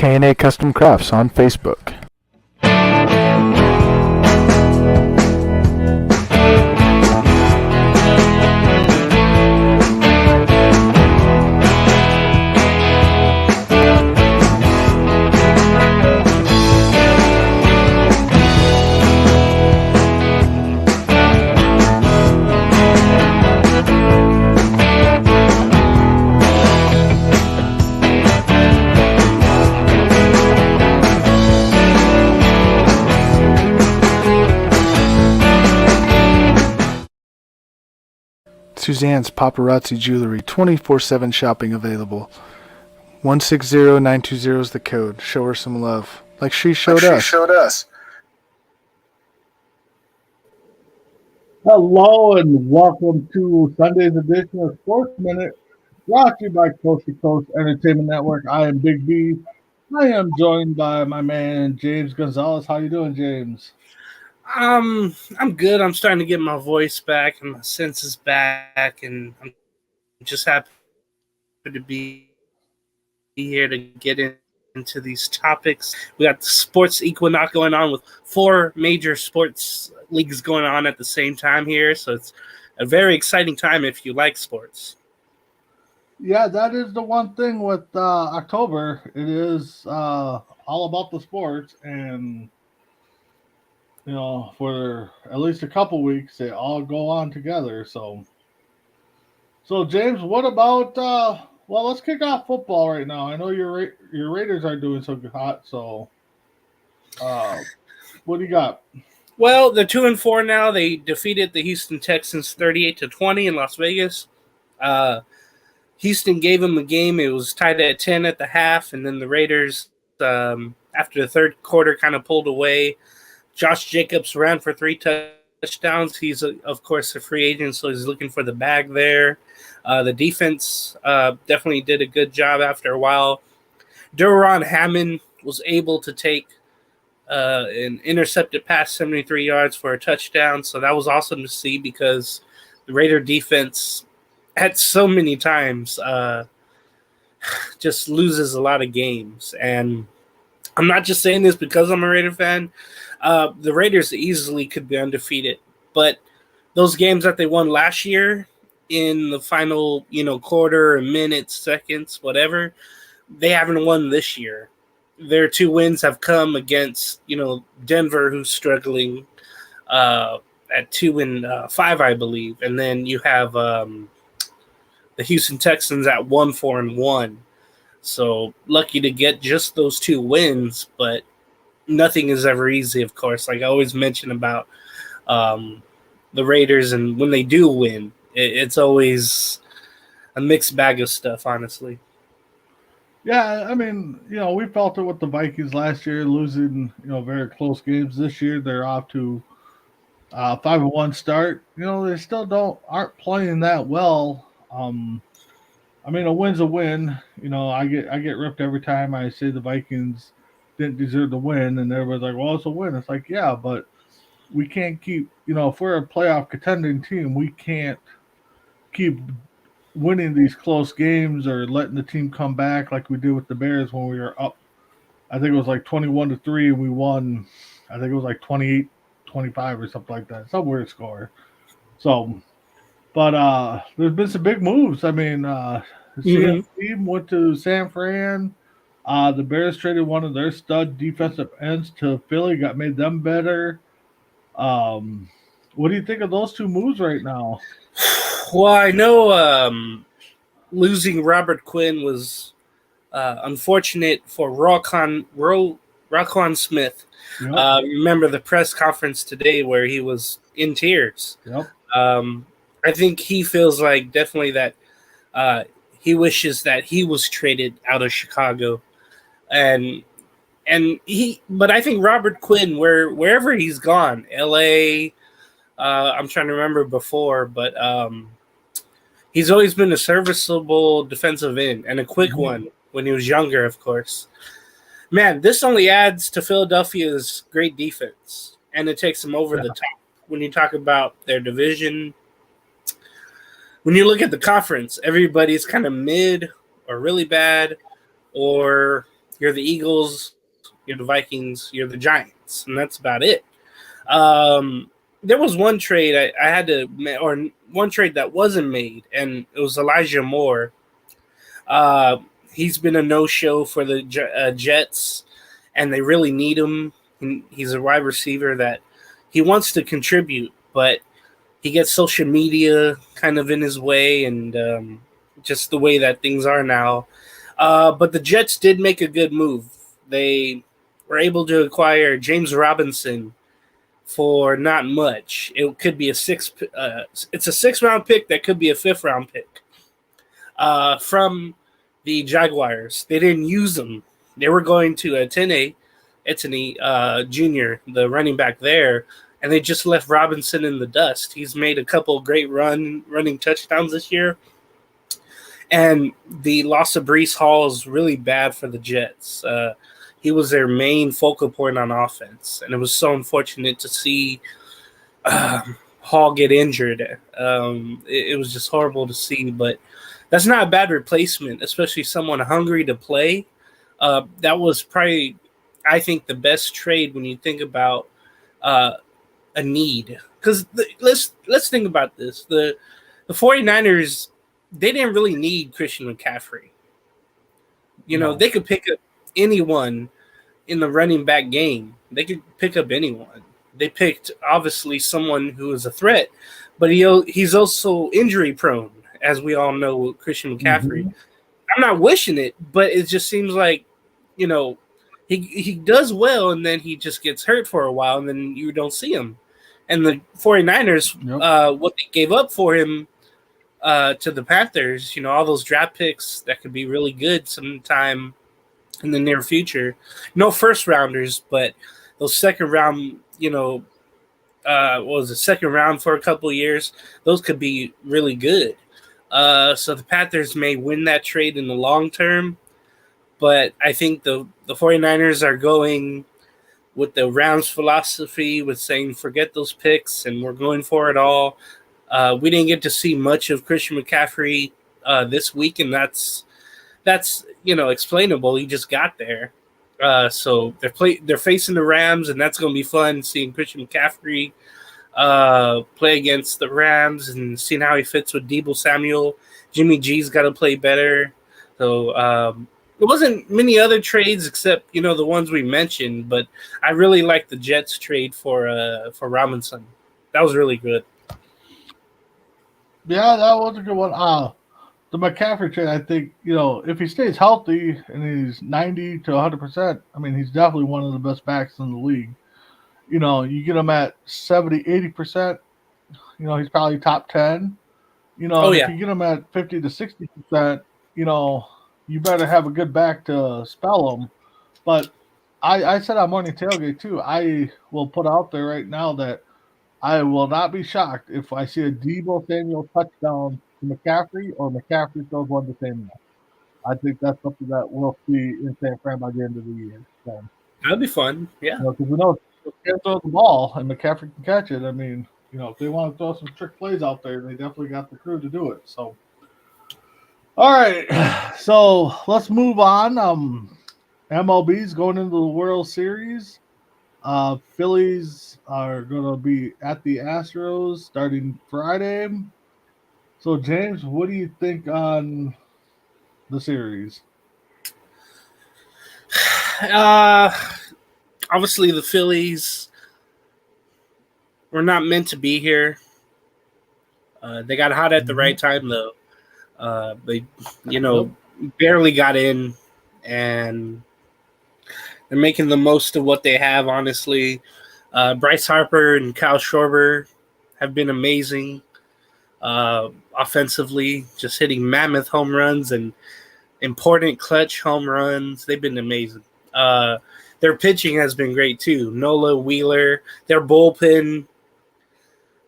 K&A Custom Crafts on Facebook. Suzanne's Paparazzi Jewelry, 24/7 shopping available. 160920 is the code. Show her some love, like she showed us. Hello and welcome to Sunday's edition of Sports Minute, brought to you by Coast to Coast Entertainment Network. I am Big B. I am joined by my man James Gonzalez. How you doing, James? I'm good. I'm starting to get my voice back and my senses back, and I'm just happy to be here to get into these topics. We got the sports equinox going on with 4 major sports leagues going on at the same time here, so it's a very exciting time if you like sports. Yeah, that is the one thing with October. It is all about the sports, and for at least a couple weeks, they all go on together. So James, what about? Well, let's kick off football right now. I know your Raiders aren't doing so hot. So, what do you got? Well, they're 2-4 now. They defeated the Houston Texans 38-20 in Las Vegas. Houston gave them a game. It was tied at 10 at the half, and then the Raiders, after the third quarter, kind of pulled away. Josh Jacobs ran for 3 touchdowns. He's, of course, a free agent, so he's looking for the bag there. The defense definitely did a good job after a while. Duron Hammond was able to take an intercepted pass 73 yards for a touchdown, so that was awesome to see because the Raider defense at so many times just loses a lot of games. And I'm not just saying this because I'm a Raider fan. The Raiders easily could be undefeated, but those games that they won last year in the final, quarter, minutes, seconds, whatever, they haven't won this year. Their 2 wins have come against, Denver, who's struggling at 2-5, I believe, and then you have the Houston Texans at 1-4-1. So lucky to get just those 2 wins, but nothing is ever easy, of course. Like I always mention about the Raiders, and when they do win, it's always a mixed bag of stuff, honestly. Yeah, I mean, we felt it with the Vikings last year, losing, very close games. This year, they're off to 5-1 start. They still aren't playing that well. I mean, a win's a win. I get ripped every time I say the Vikings didn't deserve the win, and everybody's like, well, it's a win. It's like, yeah, but we can't keep, if we're a playoff contending team, we can't keep winning these close games or letting the team come back like we did with the Bears when we were up. I think it was like 21-3, and we won. I think it was like 28-25 or something like that. Some weird score. So, but there's been some big moves. I mean, the CF team went to San Fran. The Bears traded one of their stud defensive ends to Philly, made them better. What do you think of those 2 moves right now? Well, I know losing Robert Quinn was unfortunate for Roquan Smith. Yep. Remember the press conference today where he was in tears. Yep. I think he feels like definitely that he wishes that he was traded out of Chicago. But I think Robert Quinn, wherever he's gone, LA, I'm trying to remember before, but he's always been a serviceable defensive end and a quick one when he was younger, of course. Man, this only adds to Philadelphia's great defense, and it takes them over the top. When you talk about their division, when you look at the conference, everybody's kind of mid or really bad or you're the Eagles, you're the Vikings, you're the Giants, and that's about it. Um, there was one trade I had to, or one trade that wasn't made, and it was Elijah Moore. Uh, he's been a no-show for the Jets, and they really need him. He's a wide receiver that he wants to contribute, but he gets social media kind of in his way, and just the way that things are now. But the Jets did make a good move. They were able to acquire James Robinson for not much. It could be it's a 6th-round pick that could be a 5th-round pick from the Jaguars. They didn't use them. They were going to Etienne Jr., the running back there, and they just left Robinson in the dust. He's made a couple great running touchdowns this year. And the loss of Breece Hall is really bad for the Jets. He was their main focal point on offense, and it was so unfortunate to see Hall get injured. It was just horrible to see, but that's not a bad replacement, especially someone hungry to play. That was probably, I think, the best trade when you think about a need. Because let's think about this. The 49ers, they didn't really need Christian McCaffrey. They could pick up anyone in the running back game. They could pick up anyone. They picked, obviously, someone who is a threat, but he's also injury prone, as we all know with Christian McCaffrey. Mm-hmm. I'm not wishing it, but it just seems like, he does well, and then he just gets hurt for a while, and then you don't see him. And the 49ers, what they gave up for him to the Panthers, all those draft picks that could be really good sometime in the near future. No first rounders, but those second round, second round for a couple of years, those could be really good. So the Panthers may win that trade in the long term, but I think the 49ers are going with the Rams philosophy with saying forget those picks and we're going for it all. We didn't get to see much of Christian McCaffrey this week, and that's explainable. He just got there. So they're facing the Rams, and that's going to be fun seeing Christian McCaffrey play against the Rams and seeing how he fits with Deebo Samuel. Jimmy G's got to play better. So there wasn't many other trades except the ones we mentioned, but I really like the Jets trade for Robinson. That was really good. Yeah, that was a good one. The McCaffrey trade, I think, if he stays healthy and he's 90 to 100%, I mean, he's definitely one of the best backs in the league. You get him at 70, 80%, he's probably top 10. If you get him at 50 to 60%, you better have a good back to spell him. But I said on Morning Tailgate, too, I will put out there right now that I will not be shocked if I see a Deebo Samuel touchdown to McCaffrey or McCaffrey throws one to Samuel. I think that's something that we'll see in San Fran by the end of the year. So, that'd be fun, yeah. Because we know they can't throw the ball and McCaffrey can catch it. I mean, if they want to throw some trick plays out there, they definitely got the crew to do it. So, all right. So let's move on. MLB's going into the World Series. Phillies are going to be at the Astros starting Friday. So, James, what do you think on the series? Obviously, the Phillies were not meant to be here. They got hot at the right time, though. They, barely got in, and they're making the most of what they have, honestly. Bryce Harper and Kyle Schwarber have been amazing offensively, just hitting mammoth home runs and important clutch home runs. They've been amazing. Their pitching has been great, too. Nola, Wheeler, their bullpen,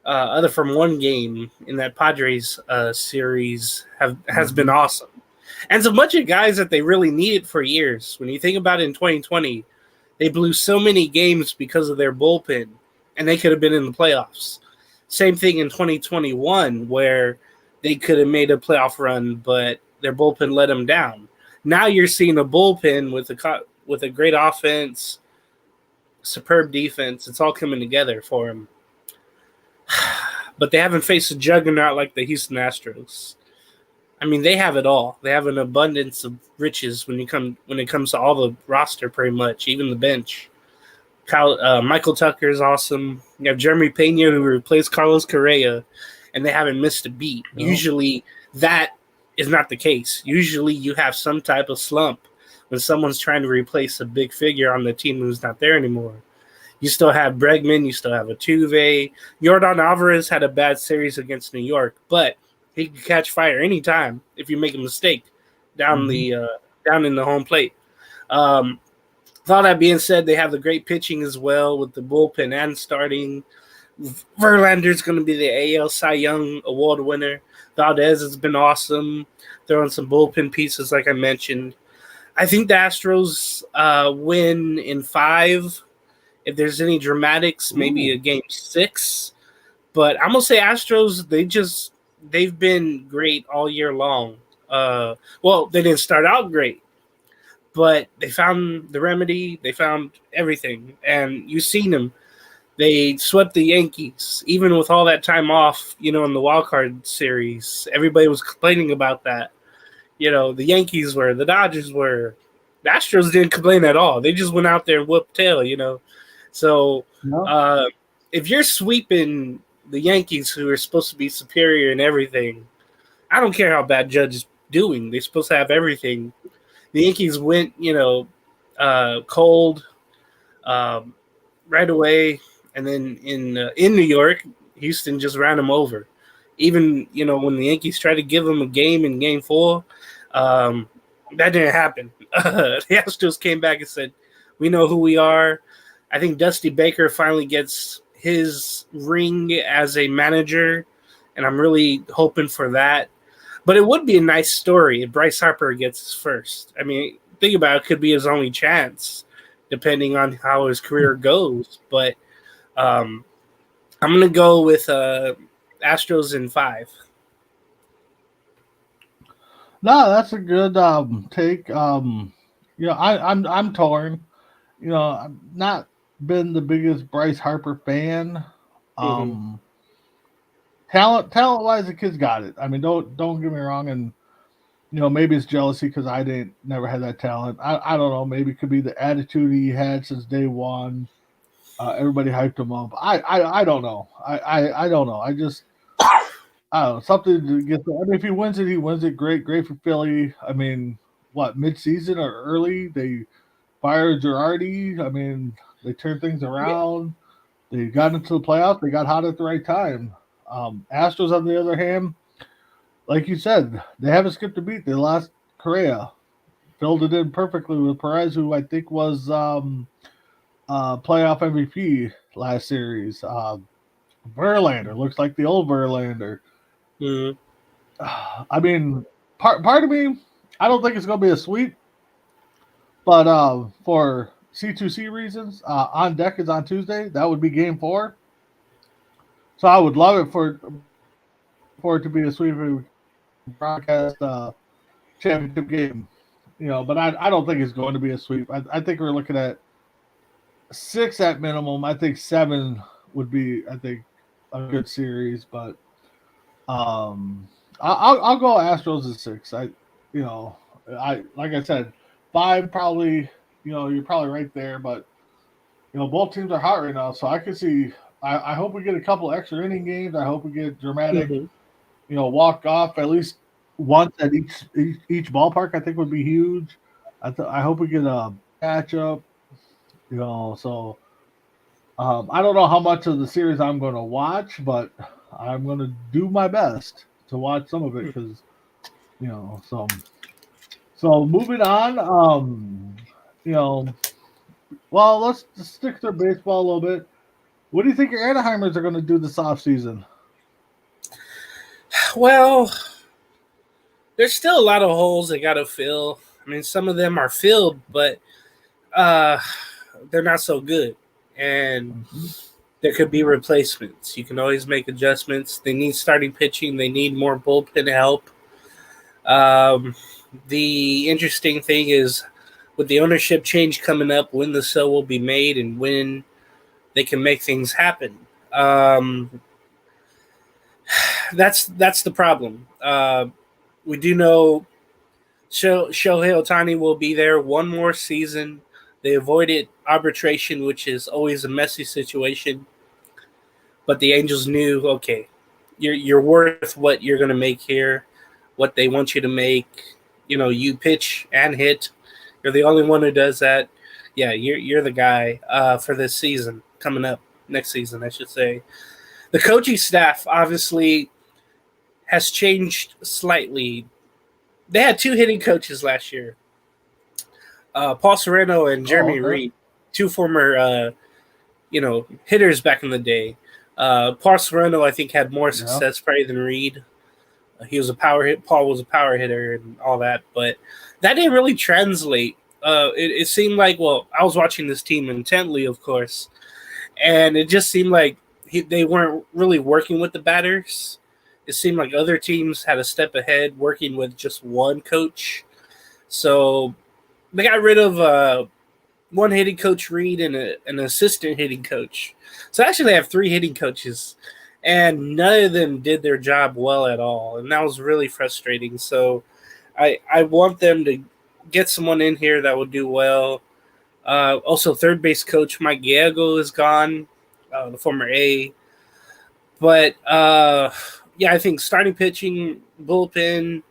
other from one game in that Padres series, has been awesome. And it's a bunch of guys that they really needed for years. When you think about it, in 2020, they blew so many games because of their bullpen, and they could have been in the playoffs. Same thing in 2021, where they could have made a playoff run, but their bullpen let them down. Now you're seeing a bullpen with a great offense, superb defense. It's all coming together for him. But they haven't faced a juggernaut like the Houston Astros. I mean, they have it all. They have an abundance of riches when it comes to all the roster, pretty much, even the bench. Michael Tucker is awesome. You have Jeremy Pena, who replaced Carlos Correa, and they haven't missed a beat. No. Usually, that is not the case. Usually, you have some type of slump when someone's trying to replace a big figure on the team who's not there anymore. You still have Bregman. You still have Altuve. Yordan Alvarez had a bad series against New York, but he can catch fire anytime if you make a mistake down in the home plate. With all that being said, they have the great pitching as well with the bullpen and starting. Verlander's going to be the AL Cy Young Award winner. Valdez has been awesome, throwing some bullpen pieces like I mentioned. I think the Astros win in 5. If there's any dramatics, maybe a game 6. But I'm going to say Astros, they've been great all year long. Well, they didn't start out great, but they found the remedy. They found everything. And you've seen them. They swept the Yankees, even with all that time off, in the wild card series. Everybody was complaining about that. The Yankees were, the Dodgers were. The Astros didn't complain at all. They just went out there and whooped tail, So if you're sweeping the Yankees, who are supposed to be superior in everything, I don't care how bad Judge is doing. They're supposed to have everything. The Yankees went, cold right away. And then in New York, Houston just ran them over. Even, when the Yankees tried to give them a game in Game 4, that didn't happen. The Astros came back and said, we know who we are. I think Dusty Baker finally gets his ring as a manager, and I'm really hoping for that. But it would be a nice story if Bryce Harper gets his first. I mean, think about it, could be his only chance, depending on how his career goes. But I'm going to go with Astros in 5. No, that's a good take. I'm torn. I'm not been the biggest Bryce Harper fan. Talent wise, the kid's got it. I mean, don't get me wrong, and maybe it's jealousy because I never had that talent. I don't know. Maybe it could be the attitude he had since day one. Everybody hyped him up. I don't know. I don't know. I don't know, something to get. I mean, if he wins it, he wins it. Great for Philly. I mean, mid-season or early they fired Girardi. I mean, they turned things around. They got into the playoffs. They got hot at the right time. Astros, on the other hand, like you said, they haven't skipped a beat. They lost Correa, filled it in perfectly with Perez, who I think was playoff MVP last series. Verlander looks like the old Verlander. I mean, part of me, I don't think it's going to be a sweep, but for C2C reasons, On Deck is on Tuesday. That would be Game 4. So I would love it for it to be a sweep broadcast championship game, But I don't think it's going to be a sweep. I think we're looking at 6 at minimum. I think 7 would be, a good series. But I'll go Astros at 6. Like I said, 5 probably. You're probably right there, but both teams are hot right now, so I could see. I hope we get a couple extra inning games. I hope we get dramatic, walk off at least once at each ballpark. I think would be huge. I hope we get a matchup. So I don't know how much of the series I'm going to watch, but I'm going to do my best to watch some of it because, So moving on, well, let's just stick to baseball a little bit. What do you think your Anaheimers are going to do this offseason? Well, there's still a lot of holes they got to fill. I mean, some of them are filled, but they're not so good. And there could be replacements. You can always make adjustments. They need starting pitching. They need more bullpen help. The interesting thing is, with the ownership change coming up, when the sale will be made and when they can make things happen. That's the problem. We do know Shohei Ohtani will be there one more season. They avoided arbitration, which is always a messy situation. But the Angels knew, okay, you're worth what you're going to make here, what they want you to make. You pitch and hit. You're the only one who does that. Yeah, you're the guy for this season coming up, next season, I should say. The coaching staff obviously has changed slightly. They had 2 hitting coaches last year, Paul Sereno and Jeremy Reed, 2 former hitters back in the day. Paul Sereno, I think, had more success probably than Reed. He was a power hit. Paul was a power hitter and all that, but that didn't really translate. It seemed like, I was watching this team intently, of course, and it just seemed like they weren't really working with the batters. It seemed like other teams had a step ahead working with just one coach. So they got rid of one hitting coach, Reed, and an assistant hitting coach. So actually they have 3 hitting coaches, and none of them did their job well at all. And that was really frustrating. So I want them to get someone in here that will do well. Also, third base coach Mike Gallego is gone, the former A. But I think starting pitching, bullpen,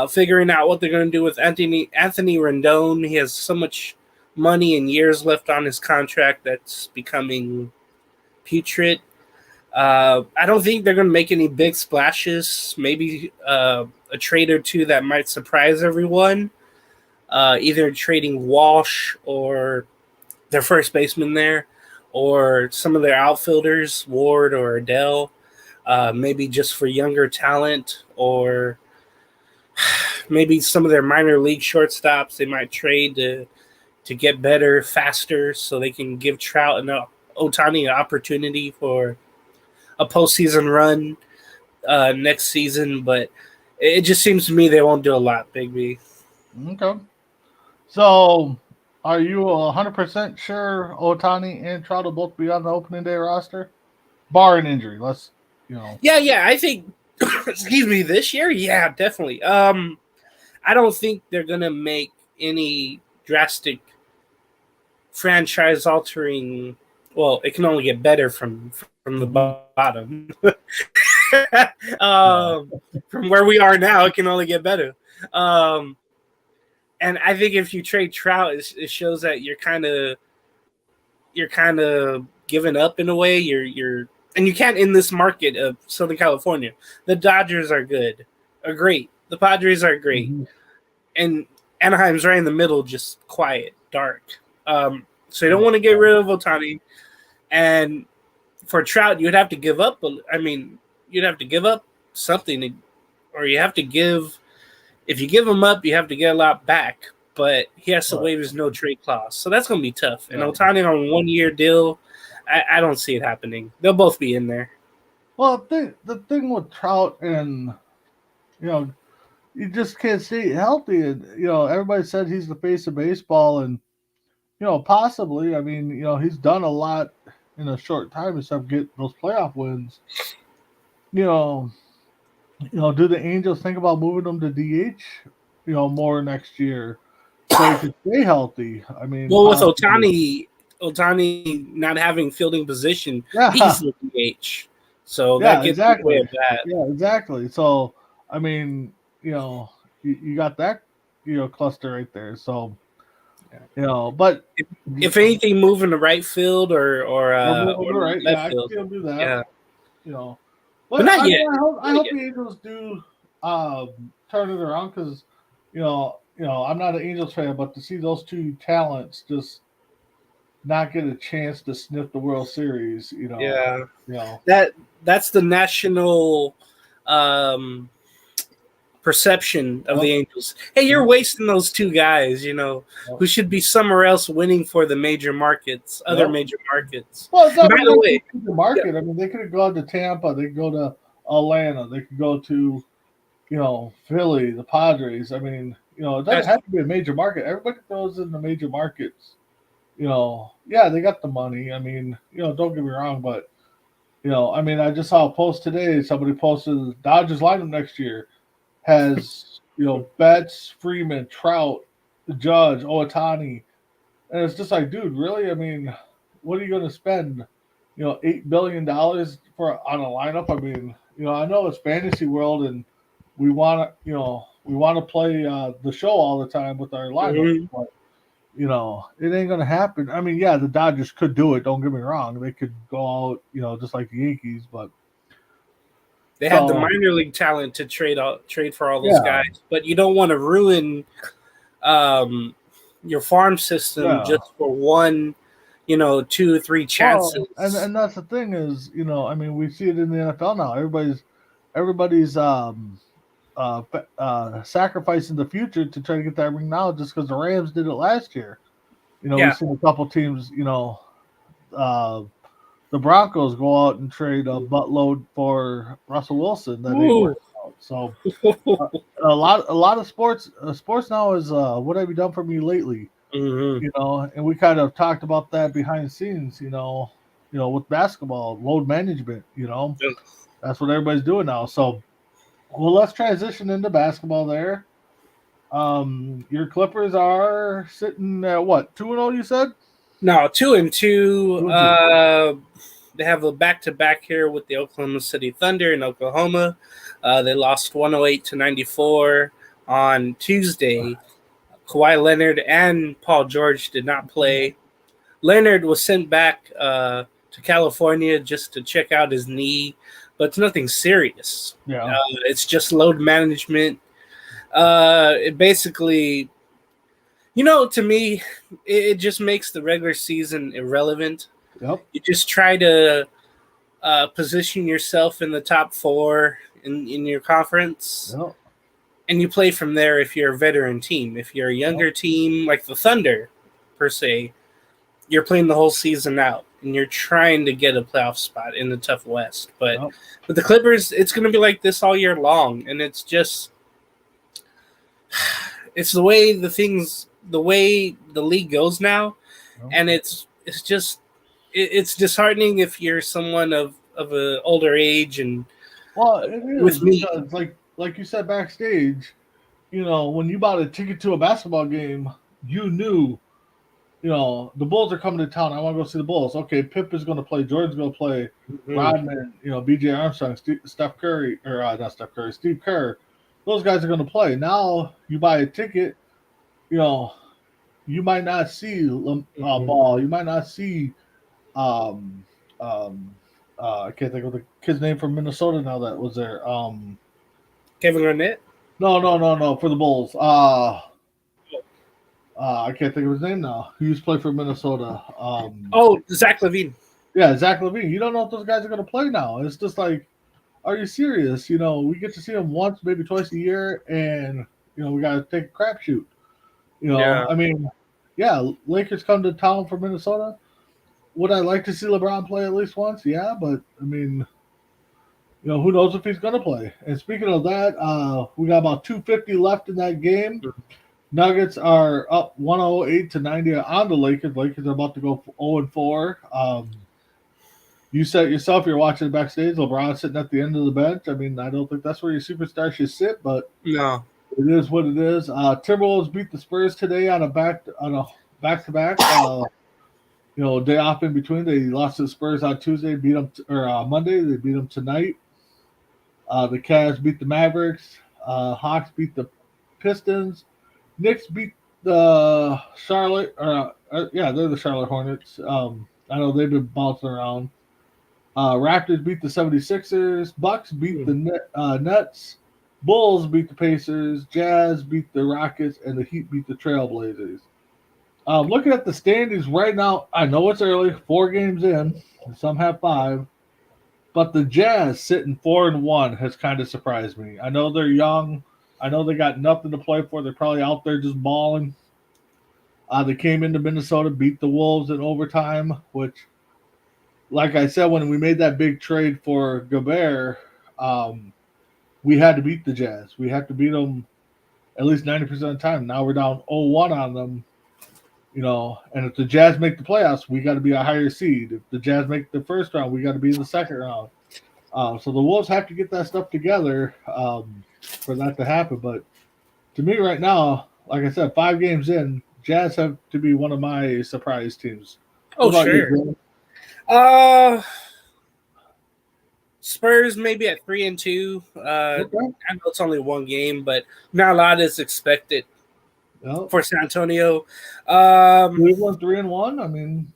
figuring out what they're going to do with Anthony Rendon. He has so much money and years left on his contract that's becoming putrid. I don't think they're going to make any big splashes. Maybe a trade or 2 that might surprise everyone. Either trading Walsh or their first baseman there, or some of their outfielders, Ward or Adele. Maybe just for younger talent, or maybe some of their minor league shortstops they might trade to get better, faster, so they can give Trout and Ohtani an opportunity for a postseason run next season. But it just seems to me they won't do a lot, Big B. Okay. So, are you 100% sure Ohtani and Trout will both be on the opening day roster? Bar an injury. Yeah, I think, excuse me, this year? Yeah, definitely. I don't think they're going to make any drastic franchise-altering. Well, it can only get better from the bottom. From where we are now, it can only get better. And I think if you trade Trout, it shows that you're kind of giving up in a way. And you can't in this market of Southern California. The Dodgers are great. The Padres are great. Mm-hmm. And Anaheim's right in the middle, just quiet, dark. So you don't want to get rid of Ohtani. And for Trout, you'd have to give up. You'd have to give up something, or you have to give. If you give him up, you have to get a lot back. But he has to waive his no trade clause, so that's going to be tough. And Ohtani on a 1-year deal, I don't see it happening. They'll both be in there. Well, the thing with Trout, and you just can't stay healthy. And everybody said he's the face of baseball, and possibly. He's done a lot in a short time except get those playoff wins. Do the Angels think about moving him to DH? More next year, so he could stay healthy. With Ohtani not having filding position, he's the DH. So that gets in the way of that. Yeah, exactly. So you got that cluster right there. So but if anything, moving to right field or right, left field, I can do that. Yeah. But not yet. I hope the Angels do turn it around, because I'm not an Angels fan, but to see those 2 talents just not get a chance to sniff the World Series, that's the national perception of the Angels. Hey, you're wasting those 2 guys, who should be somewhere else winning for the major markets, other major markets. Well, it's not by the way, market. They could have gone to Tampa. They could go to Atlanta. They could go to, Philly, the Padres. I mean, it doesn't That's have to be a major market. Everybody throws in the major markets. Yeah, they got the money. I mean, don't get me wrong, but I mean, I just saw a post today. Somebody posted the Dodgers lineup next year has Betts, Freeman, Trout, Judge, Ohtani, and it's just like, dude, really? I mean, what are you going to spend, $8 billion for on a lineup? I mean, I know it's fantasy world, and we want to play the show all the time with our lineup, mhm. but it ain't going to happen. I mean, yeah, the Dodgers could do it. Don't get me wrong; they could go out, just like the Yankees, but They have the so minor league talent to trade for all those yeah, guys, but you don't want to ruin um, your farm system yeah. just for one, 2 or 3 Well, and chances. and that's the thing is, I mean, we see it in the NFL now. Everybody's sacrificing the future to try to get that ring now, just because the Rams did it last year. We've Yeah. seen a couple teams. Uh, the Broncos go out and trade a buttload for Russell Wilson that ain't Ooh. working out. So a lot of sports now is what have you done for me lately? hmm And we kind of talked about that behind the scenes, with basketball, load management, that's what everybody's doing now. So, well, let's transition into basketball there. Your Clippers are sitting at what, 2-0, you said? No, 2-2. 2-2. They have a back-to-back here with the Oklahoma City Thunder in Oklahoma. They lost 108-94 on Tuesday. Kawhi Leonard and Paul George did not play. Leonard was sent back to California just to check out his knee, but it's nothing serious. Yeah. It's just load management. It basically, to me, it just makes the regular season irrelevant. Yep. You just try to position yourself in the top 4 in your conference, Yep. and you play from there if you're a veteran team. If you're a Yep. younger team, like the Thunder, per se, you're playing the whole season out, and you're trying to get a playoff spot in the tough West. But Yep. with the Clippers, it's going to be like this all year long, and it's the way the way the league goes now, Yep. and it's just it's disheartening if you're someone of an older age and Well, it is with me. because, like you said backstage, when you bought a ticket to a basketball game, you knew the Bulls are coming to town. I want to go see the Bulls. Okay, Pip is going to play. Jordan's going to play. Mhm. Rodman, B.J. Armstrong, Steph Curry, or not Steph Curry, Steve Kerr. Those guys are going to play. Now you buy a ticket. You know, you might not see Mhm. Ball. You might not see. Um, um, I can't think of the kid's name from Minnesota now that was there. Kevin Garnett. No, for the Bulls. I can't think of his name now. He used to play for Minnesota. Oh, Zach LaVine. Yeah, Zach LaVine. You don't know if those guys are going to play now. It's just like, are you serious? We get to see them once, maybe twice a year, and we got to take a crapshoot. Yeah. I mean, yeah, Lakers come to town from Minnesota. Would I like to see LeBron play at least once? Yeah, but I mean, who knows if he's going to play? And speaking of that, we got about 250 left in that game. Nuggets are up 108-90 on the Lakers. Lakers are about to go 0-4. You said yourself, you're watching backstage. LeBron sitting at the end of the bench. I mean, I don't think that's where your superstar should sit, but No. it is what it is. Timberwolves beat the Spurs today on a back-to-back. Day off in between. They lost to the Spurs on Tuesday, beat them or Monday. They beat them tonight. The Cavs beat the Mavericks. Hawks beat the Pistons. Knicks beat the Charlotte. Yeah, they're the Charlotte Hornets. I know they've been bouncing around. Raptors beat the 76ers. Bucks beat the Nets. Bulls beat the Pacers. Jazz beat the Rockets. And the Heat beat the Trailblazers. Looking at the standings right now, I know it's early, 4 games in. Some have 5. But the Jazz sitting 4-1 has kind of surprised me. I know they're young. I know they got nothing to play for. They're probably out there just balling. They came into Minnesota, beat the Wolves in overtime, which, like I said, when we made that big trade for Gobert, we had to beat the Jazz. We had to beat them at least 90% of the time. Now we're down 0-1 on them, and if the Jazz make the playoffs, we got to be a higher seed. If the Jazz make the first round, we got to be in the second round. So the Wolves have to get that stuff together for that to happen. But to me right now, like I said, 5 games in, Jazz have to be one of my surprise teams. Oh, sure. Spurs maybe at 3-2. Okay. I know it's only 1 game, but not a lot is expected for San Antonio. Cleveland 3-1. I mean,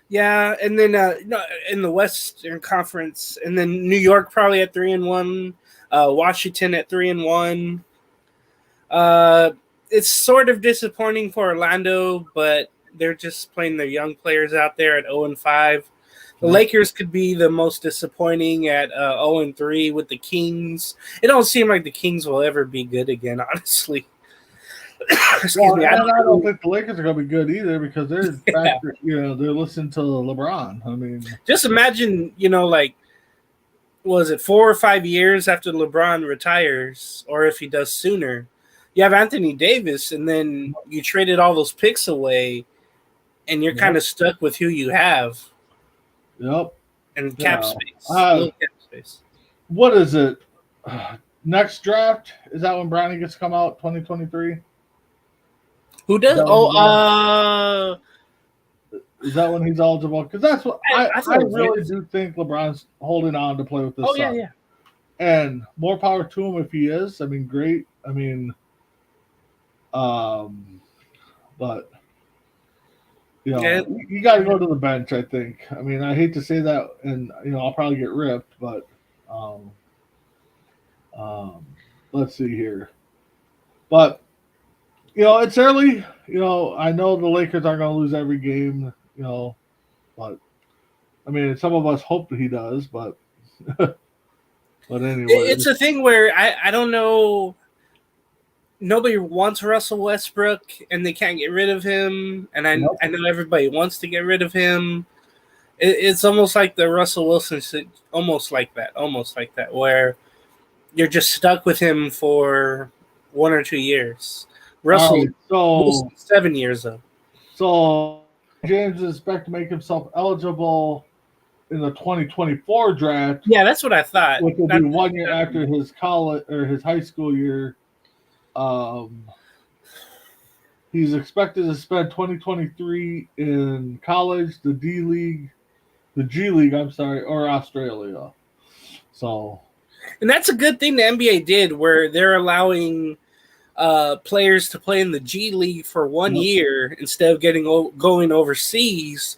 yeah, and then in the Western Conference, and then New York probably at 3-1. Washington at 3-1. It's sort of disappointing for Orlando, but they're just playing their young players out there at 0-5. The Lakers could be the most disappointing at 0-3 with the Kings. It don't seem like the Kings will ever be good again, honestly. Excuse me. I don't think the Lakers are going to be good either because they're back, they're listening to LeBron. I mean, just imagine, was it 4 or 5 years after LeBron retires, or if he does sooner, you have Anthony Davis, and then you traded all those picks away, and you're kind of stuck with who you have. Yep. And cap space. Little cap space. What is it? Next draft? Is that when Bronny gets to come out, 2023? Who does? Is that when he's eligible? Because that's what I really do think LeBron's holding on to play with this. Yeah. And more power to him if he is. I mean, great. I mean, but you got to go to the bench. I think. I mean, I hate to say that, and I'll probably get ripped, but let's see here. But it's early. I know the Lakers aren't going to lose every game. But I mean, some of us hope that he does, but anyway, it's a thing where I don't know. Nobody wants Russell Westbrook, and they can't get rid of him. And I know everybody wants to get rid of him. It's almost like the Russell Wilson, almost like that, where you're just stuck with him for 1 or 2 years. Russell, Wilson, 7 years though. So James is expected to make himself eligible in the 2024 draft. Yeah, that's what I thought. Which will be 1 year after his college or his high school year. He's expected to spend 2023 in college, the G League, or Australia. So, and that's a good thing the NBA did, where they're allowing players to play in the G League for 1 year instead of going overseas,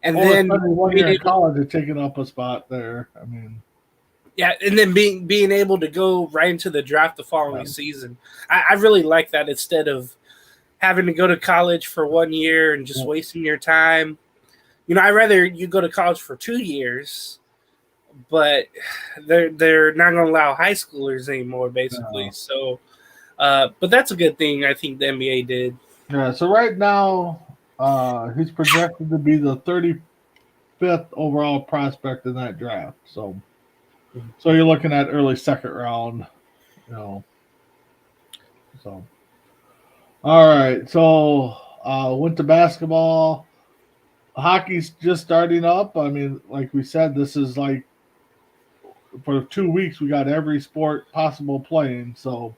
and then 1 year in college and taking up a spot there. I mean, yeah, and then being able to go right into the draft the following season. I really like that instead of having to go to college for 1 year and just wasting your time. I'd rather you go to college for 2 years, but they're not going to allow high schoolers anymore, basically. So, but that's a good thing I think the NBA did. Yeah. So right now, he's projected to be the 35th overall prospect in that draft. So you're looking at early second round, So, all right. So, went to basketball. Hockey's just starting up. I mean, like we said, this is like for 2 weeks we got every sport possible playing. So,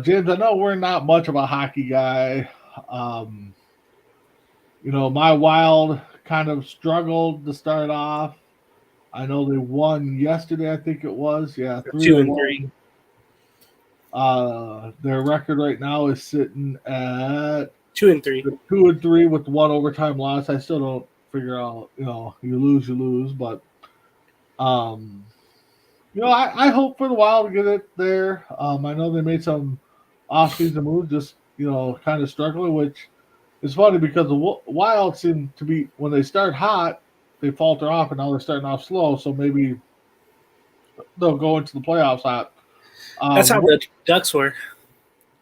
James, I know we're not much of a hockey guy. My Wild kind of struggled to start off. I know they won yesterday, I think it was. Yeah, 2-3. Their record right now is sitting at 2-3. 2-3 with 1 overtime loss. I still don't figure out, you lose. But, I hope for the Wild to get it there. I know they made some off-season moves, just, kind of struggling, which is funny because the Wild seem to be, when they start hot, they falter off, and now they're starting off slow. So maybe they'll go into the playoffs hot. That's how the Ducks were.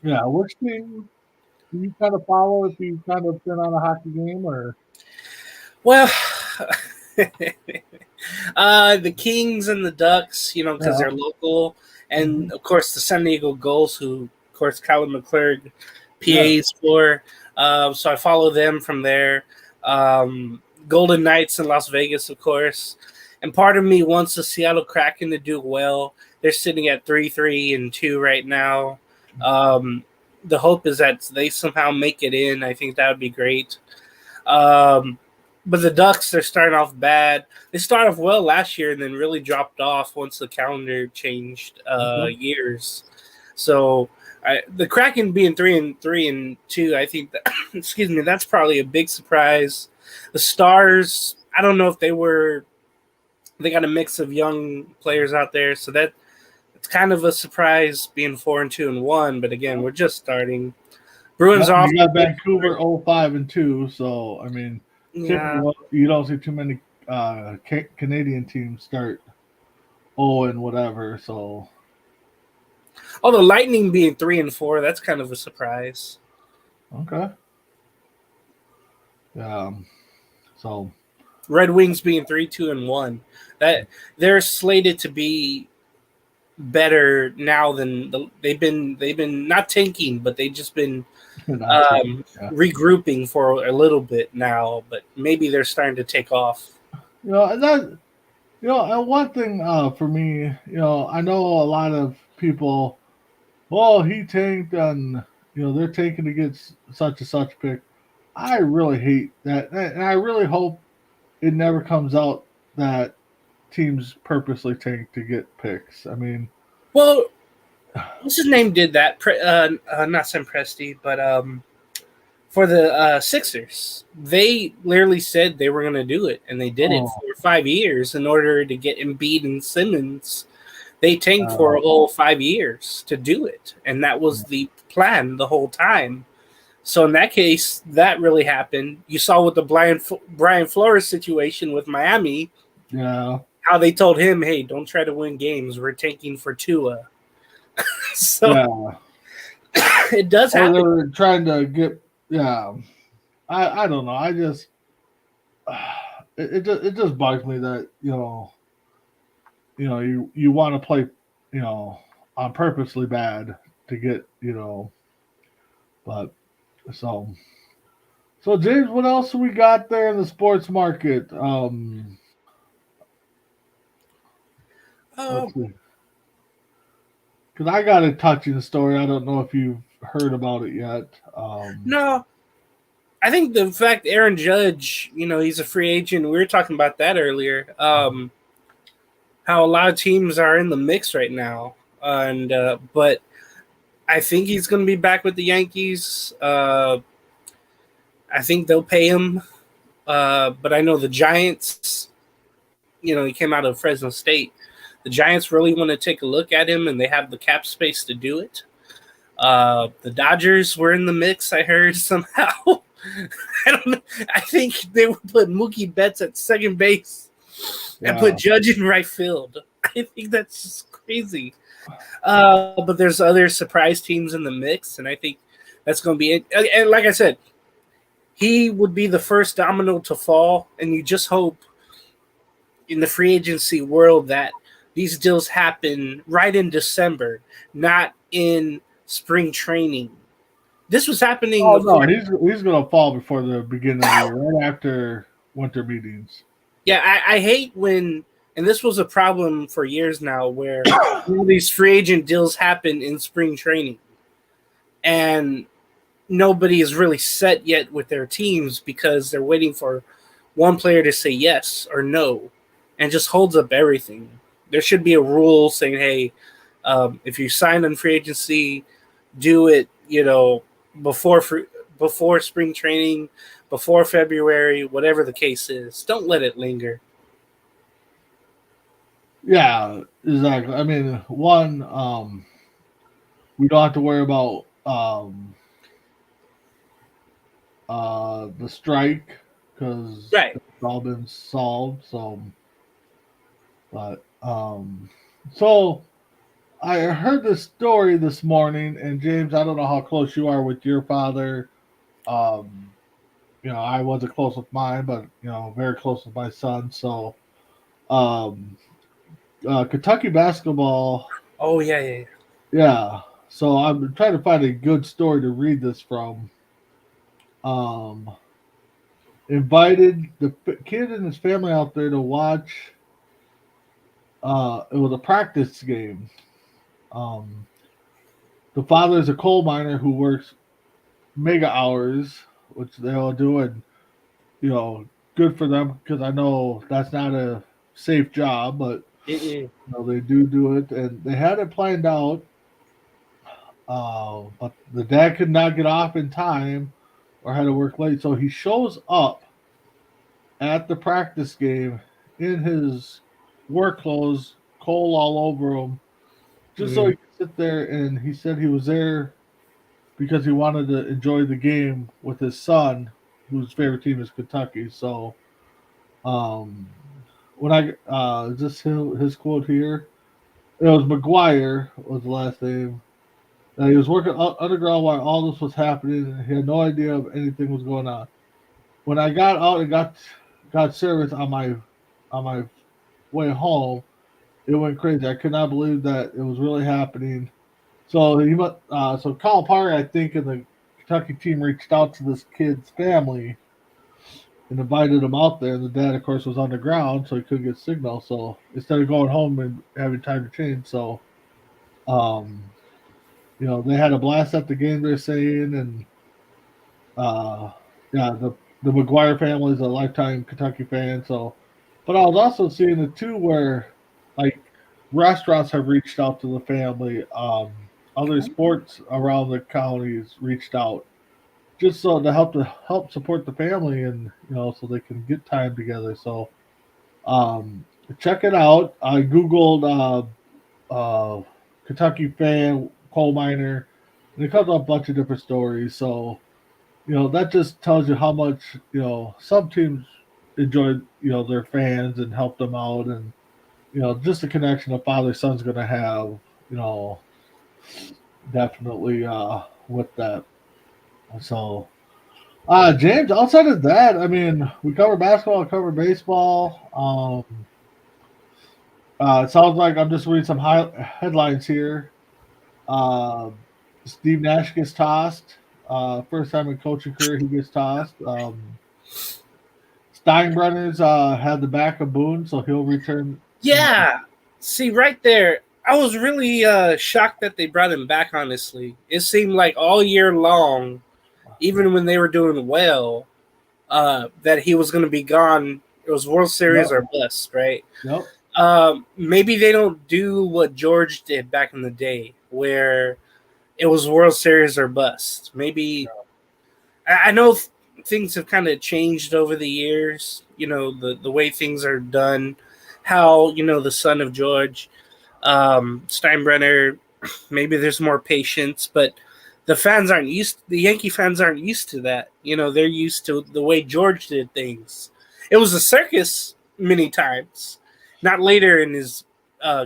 Yeah, which team do you kind of follow if you kind of been on a hockey game, or? Well, The Kings and the Ducks, because they're local, and of course the San Diego Gulls, who of course Colin McClurg PAs for. So I follow them from there. Golden Knights in Las Vegas, of course, and part of me wants the Seattle Kraken to do well. They're sitting at 3-3-2 right now. The hope is that they somehow make it in. I think that would be great. But the Ducks, they're starting off bad. They started off well last year and then really dropped off once the calendar changed years. So the Kraken being 3-3-2, I think that excuse me, that's probably a big surprise. The Stars, I don't know if they got a mix of young players out there, so it's kind of a surprise being 4-2-1. But again, we're just starting. Bruins off. You got Vancouver 5-2, so I mean, you don't see too many Canadian teams start 0 and whatever. So, the Lightning being 3-4, that's kind of a surprise. Okay. So, Red Wings being 3-2-1, that they're slated to be better now than they've been not tanking, but they've just been regrouping for a little bit now, but maybe they're starting to take off. And one thing for me, I know a lot of people, he tanked and they're tanking to get such and such pick. I really hate that, and I really hope it never comes out that teams purposely tank to get picks. I mean, well, what's his name did that? Not Sam Presti, but for the Sixers, they literally said they were going to do it, and they did it for 5 years in order to get Embiid and Simmons. They tanked for a whole 5 years to do it, and that was the plan the whole time. So in that case, that really happened. You saw with the Brian Flores situation with Miami, how they told him, "Hey, don't try to win games. We're tanking for Tua." So it does happen. They were trying to get, I don't know. I just it just bugs me that you want to play on purposely bad to get but so James, what else we got there in the sports market? Let's see. Because I got a touching story. I don't know if you've heard about it yet. No. I think the fact Aaron Judge, he's a free agent. We were talking about that earlier. How a lot of teams are in the mix right now. But I think he's going to be back with the Yankees. I think they'll pay him. But I know the Giants, he came out of Fresno State. The Giants really want to take a look at him, and they have the cap space to do it. The Dodgers were in the mix, I heard, somehow. I don't know. I think they would put Mookie Betts at second base and put Judge in right field. I think that's just crazy. But there's other surprise teams in the mix, and I think that's going to be it. And like I said, he would be the first domino to fall, and you just hope in the free agency world that these deals happen right in December, not in spring training. This was happening. Oh no, he's going to fall before the beginning of the year, right after winter meetings. Yeah, I hate when, and this was a problem for years now, where all these free agent deals happen in spring training, and nobody is really set yet with their teams because they're waiting for one player to say yes or no, and just holds up everything. There should be a rule saying, hey, if you sign on free agency, do it, before spring training, before February, whatever the case is. Don't let it linger. Yeah, exactly. I mean, one, we don't have to worry about the strike because it's all been solved. So, but so I heard this story this morning, and James, I don't know how close you are with your father, I wasn't close with mine, but very close with my son. So, um, Kentucky basketball, Oh yeah, yeah, yeah. yeah. So I'm trying to find a good story to read this from. Um, Invited the kid and his family out there to watch. It was a practice game. Um, the father is a coal miner who works mega hours, which they all do, and you know, good for them because I know that's not a safe job, but Mm-mm. they do it, and they had it planned out. But the dad could not get off in time or had to work late, so he shows up at the practice game in his work clothes, coal all over him, just so Mm. he could sit there. And he said he was there because he wanted to enjoy the game with his son, whose favorite team is Kentucky. So, um, when just his quote here, it was McGuire was the last name. He was working underground while all this was happening, and he had no idea if anything was going on. When I got out and got service on my way home, it went crazy. I could not believe that it was really happening. So Kyle Parker, I think, and the Kentucky team reached out to this kid's family and invited him out there. And the dad, of course, was on the ground, so he couldn't get signal. So instead of going home and having time to change, um, they had a blast at the game. They're saying, and uh, yeah, the McGuire family is a lifetime Kentucky fan. So, but I was also seeing it too, where like restaurants have reached out to the family. Other sports around the counties reached out just so to help support the family, and so they can get time together. So, um, check it out. I googled Kentucky fan coal miner, and it comes up a bunch of different stories. So that just tells you how much some teams enjoy their fans and help them out, and just the connection a father son's going to have. You know, definitely with that. So, James, outside of that, I mean, we cover basketball, cover baseball. It sounds like I'm just reading some headlines here. Uh, Steve Nash gets tossed. First time in coaching career, he gets tossed. Steinbrenner's had the back of Boone, so he'll return. Yeah. See, right there, I was really shocked that they brought him back, honestly. It seemed like all year long, even when they were doing well, that he was going to be gone. It was World Series Yep. or bust, right? Yep. Maybe they don't do what George did back in the day, where it was World Series or bust. Maybe I know things have kind of changed over the years. The way things are done. How the son of George Steinbrenner, maybe there's more patience, but the Yankee fans aren't used to that. They're used to the way George did things. It was a circus many times, not later in his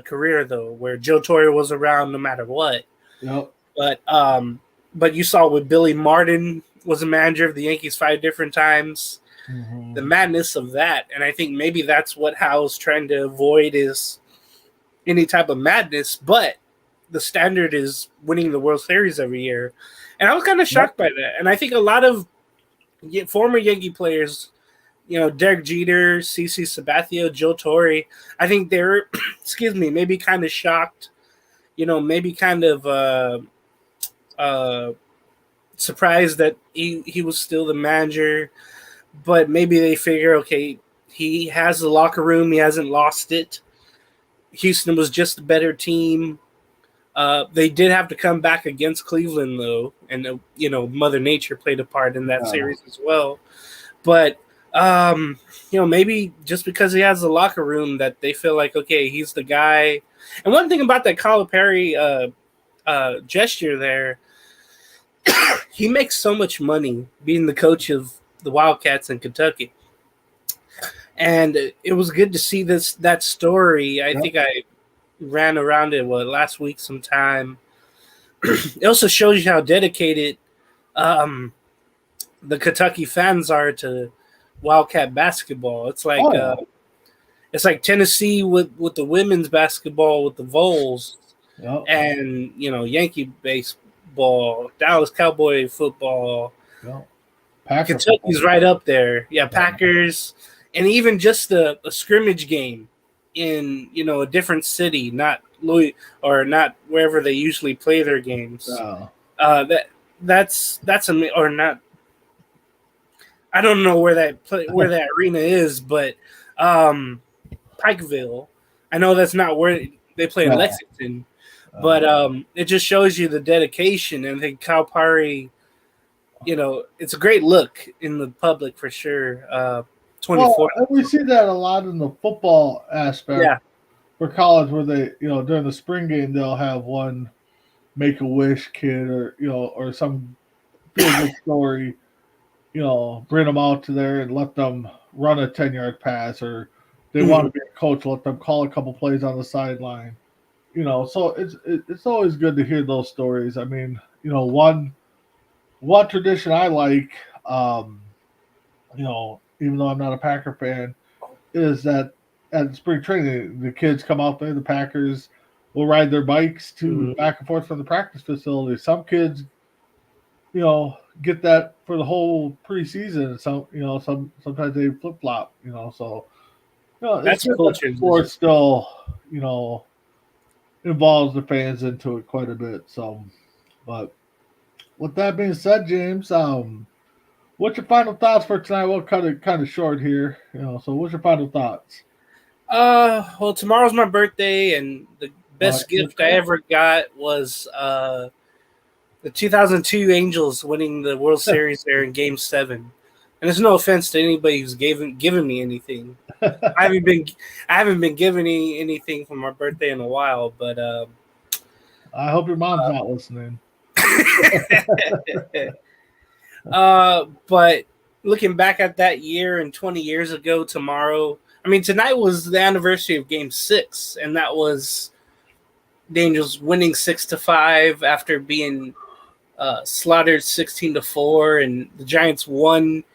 career though, where Joe Torre was around no matter what. Yep. But you saw with Billy Martin was a manager of the Yankees 5 different times. Mm-hmm. The madness of that, and I think maybe that's what Howe's trying to avoid is any type of madness, but the standard is winning the World Series every year. And I was kind of shocked by that. And I think a lot of former Yankee players, Derek Jeter, CC Sabathia, Joe Torre, I think they're, maybe kind of shocked, maybe kind of surprised that he was still the manager, but maybe they figure, okay, he has the locker room, he hasn't lost it. Houston was just a better team. They did have to come back against Cleveland, though, and Mother Nature played a part in that series as well. But maybe just because he has the locker room, that they feel like, okay, he's the guy. And one thing about that Calipari gesture there, he makes so much money being the coach of the Wildcats in Kentucky. And it was good to see that story. I think I ran around it last week sometime. It also shows you how dedicated the Kentucky fans are to Wildcat basketball. It's like it's like Tennessee with the women's basketball with the Vols, Yep. and Yankee baseball, Dallas Cowboy football. Yep. Kentucky's football. right up there. Yeah, Packers, and even just a scrimmage game in a different city, not Louis or not wherever they usually play their games. That's or not. I don't know where that arena is, but Pikeville. I know that's not where they play in Lexington, but it just shows you the dedication. And I think Calipari, it's a great look in the public for sure. 24. Well, we see that a lot in the football aspect for college, where they, during the spring game, they'll have one Make-A-Wish kid or some feel-good story, bring them out to there and let them run a 10-yard pass, or they want to be a coach, let them call a couple plays on the sideline. So it's always good to hear those stories. I mean, one tradition I like, even though I'm not a Packer fan, is that at spring training, the kids come out there, the Packers will ride their bikes to back and forth from the practice facility. Some kids, get that for the whole preseason. Sometimes they flip flop, so That's it's cool. Sport still, involves the fans into it quite a bit. So, but with that being said, James, what's your final thoughts for tonight? We'll cut it kind of short here, So, what's your final thoughts? Well, tomorrow's my birthday, and the best gift I ever got was the 2002 Angels winning the World Series there in Game 7. And there's no offense to anybody who's given me anything. I haven't been given anything for my birthday in a while, but I hope your mom's not listening. But looking back at that year and 20 years ago tomorrow, I mean, tonight was the anniversary of Game 6, and that was the Angels winning 6-5 after being slaughtered 16-4, and the Giants one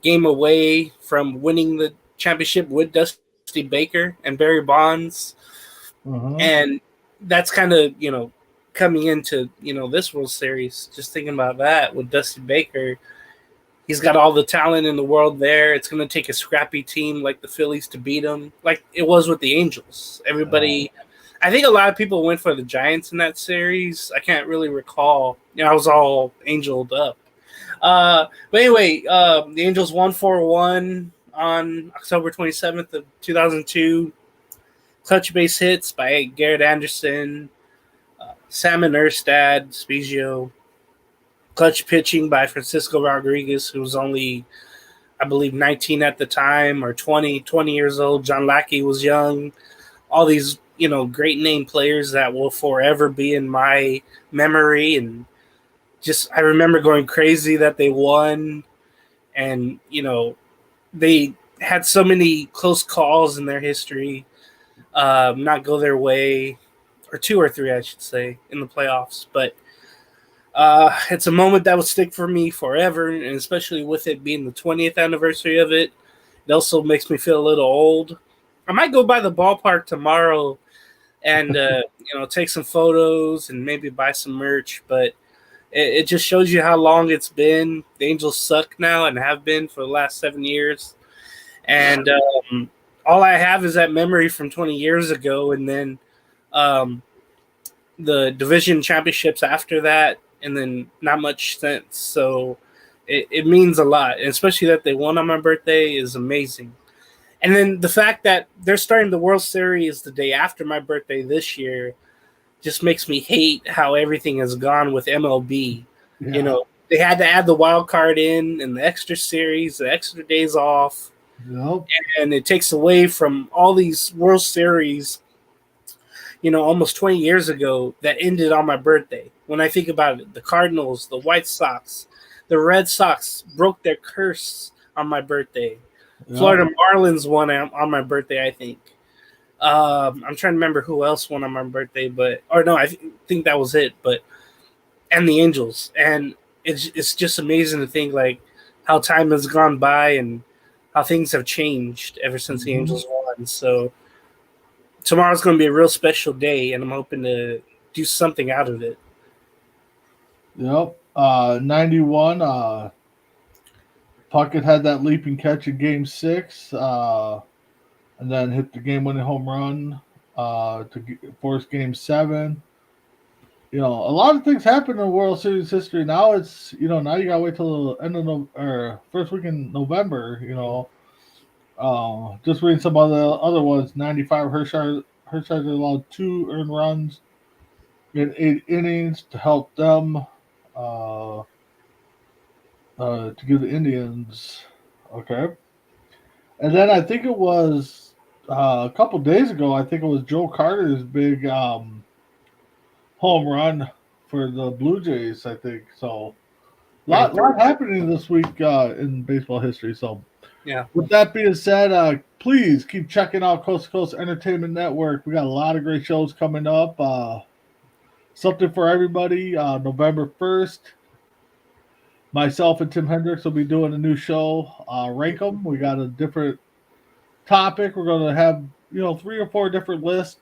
game away from winning the championship with Dusty Baker and Barry Bonds. And that's kind of, coming into, this World Series, just thinking about that with Dusty Baker. He's got all the talent in the world there. It's going to take a scrappy team like the Phillies to beat him, like it was with the Angels. Everybody, I think a lot of people went for the Giants in that series. I can't really recall. I was all angeled up. But anyway, the Angels won 4-1 on October 27th of 2002. Clutch base hits by Garrett Anderson, Salmon Erstad, Spezio. Clutch pitching by Francisco Rodriguez, who was only, I believe, 19 at the time, or 20 years old. John Lackey was young. All these, great name players that will forever be in my memory. And just, I remember going crazy that they won. And, they had so many close calls in their history, not go their way, or 2 or 3, I should say, in the playoffs. But it's a moment that would stick for me forever, and especially with it being the 20th anniversary of it. It also makes me feel a little old. I might go by the ballpark tomorrow and take some photos and maybe buy some merch, but it just shows you how long it's been. The Angels suck now and have been for the last 7 years. And all I have is that memory from 20 years ago, and then the division championships after that, and then not much since. So it means a lot, and especially that they won on my birthday is amazing. And then the fact that they're starting the World Series the day after my birthday this year just makes me hate how everything has gone with MLB. Yeah. They had to add the wild card in and the extra series, the extra days off. Yep. And it takes away from all these World Series, almost 20 years ago that ended on my birthday. When I think about it, the Cardinals, the White Sox, the Red Sox broke their curse on my birthday. Yep. Florida Marlins won on my birthday, I think. I'm trying to remember who else won on my birthday, I think that was it. And the Angels. And it's just amazing to think, like, how time has gone by and how things have changed ever since the Angels won. So tomorrow's going to be a real special day, and I'm hoping to do something out of it. Yep. 91. Puckett had that leaping catch in Game 6, and then hit the game-winning home run to force Game 7. A lot of things happen in World Series history. Now it's, now you gotta wait till the end of first week in November. Just reading some of the other ones. 95, Hershiser allowed 2 earned runs in 8 innings to help them to give the Indians. Okay. And then I think it was a couple days ago, I think it was Joe Carter's big home run for the Blue Jays, I think. So lot happening this week in baseball history. So yeah. With that being said, please keep checking out Coast to Coast Entertainment Network. We got a lot of great shows coming up. Something for everybody. November 1st, myself and Tim Hendricks will be doing a new show. Rank 'em. We got a different topic. We're going to have 3 or 4 different lists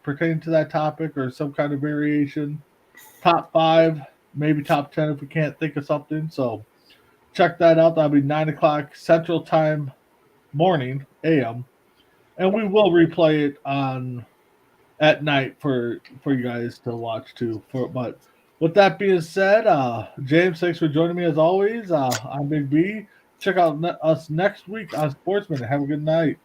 pertaining to that topic or some kind of variation. Top 5, maybe top 10 if we can't think of something. So check that out. That'll be 9 o'clock Central Time morning, a.m. And we will replay it at night for you guys to watch too. But with that being said, James, thanks for joining me as always. I'm Big B. Check out us next week on Sportsminute. Have a good night.